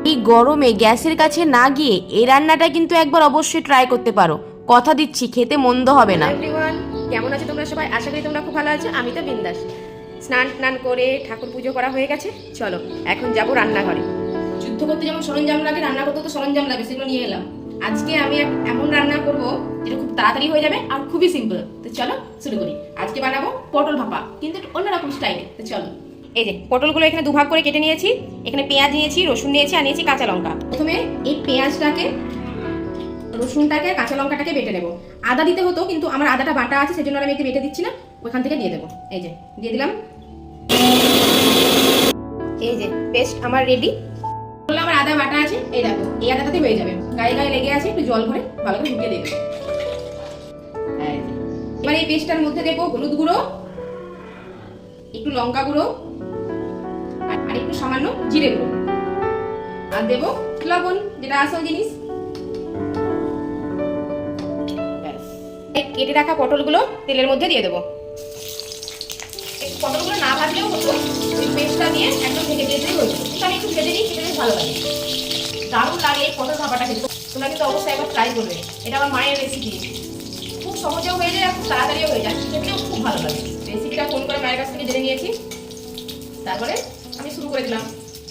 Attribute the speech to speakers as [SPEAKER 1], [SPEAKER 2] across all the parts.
[SPEAKER 1] এই গরমে গ্যাসের কাছে না গিয়ে এই রান্নাটা কিন্তু একবার অবশ্যই ট্রাই করতে পারো। কথা দিচ্ছি খেতে মন্দ হবে না।
[SPEAKER 2] এভরিওয়ান, কেমন আছো তোমরা সবাই? আশা করি তোমরা খুব ভালো আছো। আমি তো বিন্দাস। স্নান করে ঠাকুর পুজো করা হয়ে গেছে। চলো এখন যাব রান্নাঘরে। যুদ্ধ করতে যেমন সরঞ্জাম লাগে, রান্না করতে তো সরঞ্জাম লাগে, সেগুলো নিয়ে এলাম। আজকে আমি এমন রান্না করব যেটা খুব তাড়াতাড়ি হয়ে যাবে আর খুবই সিম্পল। তো চলো শুরু করি। আজকে বানাবো পটল ভাপা, কিন্তু একটু অন্যরকম স্টাইলে। তো চলো, এই যে পটলগুলো এখানে দুভাগ করে কেটে নিয়েছি। এখানে পেঁয়াজ নিয়েছি, রসুন নিয়েছি আর নিয়েছি কাঁচা লঙ্কা। প্রথমে এই পেঁয়াজটাকে, রসুনটাকে, কাঁচা লঙ্কাটাকে বেটে নেবো। আদা দিতে হতো, কিন্তু আমার আদাটা বাটা আছে, সেজন্য আমি একটু বেটে দিচ্ছি না, ওখান থেকে দিয়ে দেবো। এই যে দিয়ে দিলাম। এই যে পেস্ট আমার রেডি। বললাম আমার আদা বাটা আছে, এই দেখো এই আদাটাতে হয়ে যাবে। গায়ে গায়ে লেগে আছে, একটু জল ভরে ভালো করে ঢুকিয়ে দেবে। এবার এই পেস্টটার মধ্যে দেবো হলুদ গুঁড়ো, একটু লঙ্কা গুঁড়ো আর একটু সামান্য জিরে গুঁড়ো, আর দেবো লবণ, যেটা আসল জিনিস। কেটে রাখা পটলগুলো তেলের মধ্যে দিয়ে দেবো। পটলগুলো না ভাজলেও হতো, ওই পেস্টটা দিয়ে একদম ঢেকে দিয়ে দিলেই হয়ে যেত। কিন্তু আমি একটু ভেজে দিই, খেতে বেশ ভালো লাগে, দারুণ লাগে এই পটল ভাপাটা খেতে। তোমরা কিন্তু অবশ্যই একবার ট্রাই করবে। এটা আমার মায়ের রেসিপি, খুব সহজেও হয়ে যায় আর খুব তাড়াতাড়িও হয়ে যায়, খেতেও খুব ভালো লাগে। রেসিপিটা ফোন করে মায়ের কাছ থেকে জেনে নিয়েছি, তারপরে আমি শুরু করে দিলাম।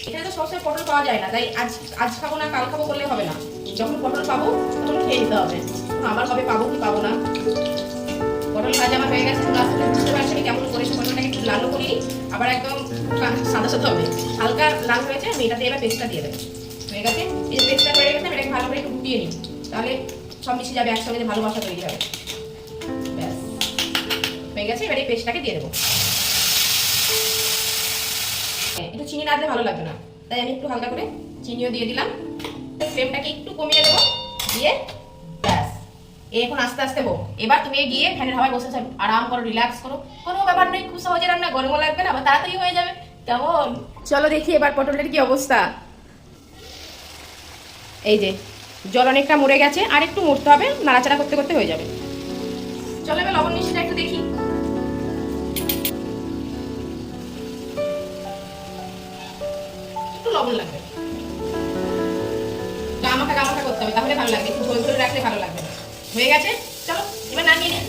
[SPEAKER 2] এখানে তো সবসময় পটল পাওয়া যায় না, তাই আজ খাবো না কাল খাবো করলে হবে না। যখন পটল পাবো তখন খেয়ে নিতে হবে। আবার কবে পাবো কি পাবো না। পটল ভাজা আমার হয়ে গেছে, বুঝতে পারছি আমি কেমন করেছি। পটলটাকে একটু লালও করিনি, আবার একদম সাদা সাদা হবে, হালকা লাল হয়েছে। আমি এটাতে এবার পেস্টটা দিয়ে দেবো। হয়ে গেছে, এই পেস্টটা হয়ে গেছে, আমি এটাকে ভালো করে একটু ফুটিয়ে নিই, তাহলে সব মিশে যাবে একসঙ্গে, ভালোবাসা তৈরি হবে। ব্যাস হয়ে গেছে, এবার এই পেস্টটাকে দিয়ে দেবো। একটু চিনি না দিলে ভালো লাগবে না, তাই আমি একটু হালকা করে চিনিও দিয়ে দিলাম। ফ্লেমটাকে একটু কমিয়ে দেবো, দিয়ে ব্যাস এখন আস্তে আস্তে হোক। এবার তুমি গিয়ে ফ্যানের হাওয়ায় বসে আরাম করো, রিল্যাক্স করো, কোনো ব্যাপার নেই। খুব সহজে রান্না, গরমও লাগবে না, আবার তাড়াতাড়ি হয়ে যাবে। কেমন? চলো দেখি এবার পটলের কি অবস্থা। এই যে জল অনেকটা মরে গেছে, আর একটু মরতে হবে, নাড়াচাড়া করতে করতে হয়ে যাবে। চলো এবার লবণ মিষ্টিটা একটু দেখি। একটু লবণ লাগবে, গামাখা গামাখা করতে হবে, তাহলে ভালো লাগবে। একটু ঝোল ঝোল রাখলে ভালো লাগবে। হয়ে গেছে, চলো এবার নামিয়ে নিই।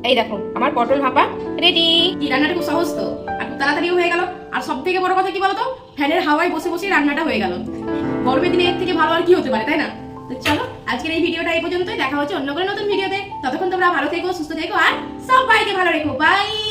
[SPEAKER 2] এই দেখো আমার পটল ভাপা রেডি। এই রান্নাটা খুব সহজ তো, আর খুব তাড়াতাড়িও হয়ে গেল। আর সব থেকে বড় কথা কি বলতো, ফ্যানের হাওয়ায় বসে বসে রান্নাটা হয়ে গেল। গরমের দিনে এর থেকে ভালো আর কি হতে পারে, তাই না? তো চলো আজকের এই ভিডিওটা এই পর্যন্তই। দেখা হচ্ছে অন্য কোনো নতুন ভিডিওতে। ততক্ষণ তোমরা ভালো থেকো, সুস্থ থেকো, আর সবাইকে ভালো রেখো। বাই।